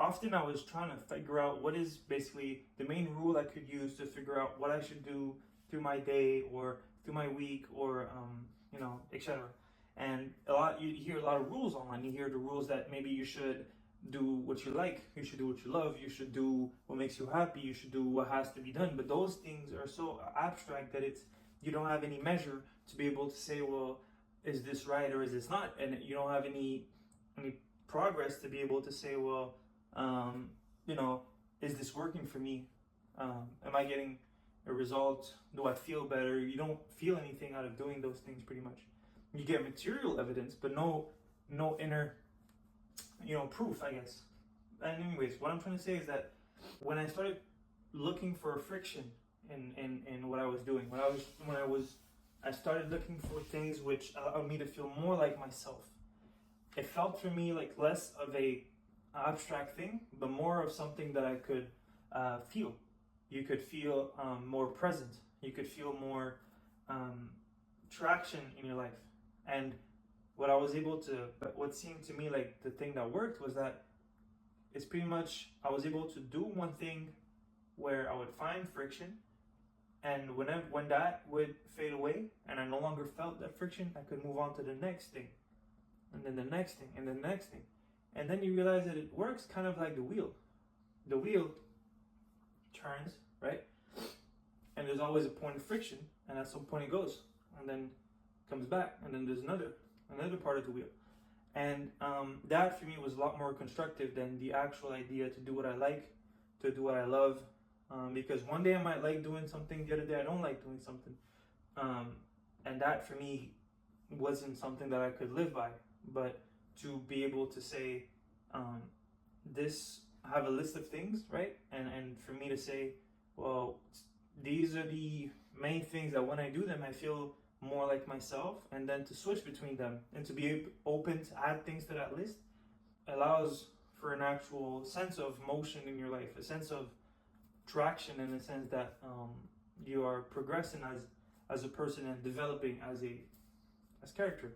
often I was trying to figure out what is basically the main rule I could use to figure out what I should do through my day or through my week or etc. And a lot you hear a lot of rules online. You hear the rules that maybe you should do what you like, you should do what you love, you should do what makes you happy, you should do what has to be done. But those things are so abstract that you don't have any measure to be able to say, well, is this right or is this not? And you don't have any progress to be able to say, well, is this working for me? Am I getting a result? Do I feel better? You don't feel anything out of doing those things pretty much. You get material evidence, but no inner, proof, I guess. And anyways, what I'm trying to say is that when I started looking for friction in what I was doing, I started looking for things which allowed me to feel more like myself. It felt for me like less of a abstract thing, but more of something that I could feel. You could feel more present. You could feel more traction in your life. And what seemed to me like the thing that worked was that it's pretty much I was able to do one thing where I would find friction, and when that would fade away and I no longer felt that friction, I could move on to the next thing, and then the next thing, and the next thing. And then you realize that it works kind of like the wheel. The wheel turns, right? And there's always a point of friction, and at some point it goes, and then comes back, and then there's another part of the wheel. And that for me was a lot more constructive than the actual idea to do what I like, to do what I love. Because one day I might like doing something, the other day I don't like doing something. And that for me wasn't something that I could live by. But to be able to say, this, have a list of things, right? And for me to say, well, these are the main things that when I do them, I feel more like myself, and then to switch between them and to be open to add things to that list allows for an actual sense of motion in your life, a sense of traction, in the sense that you are progressing as a person and developing as character.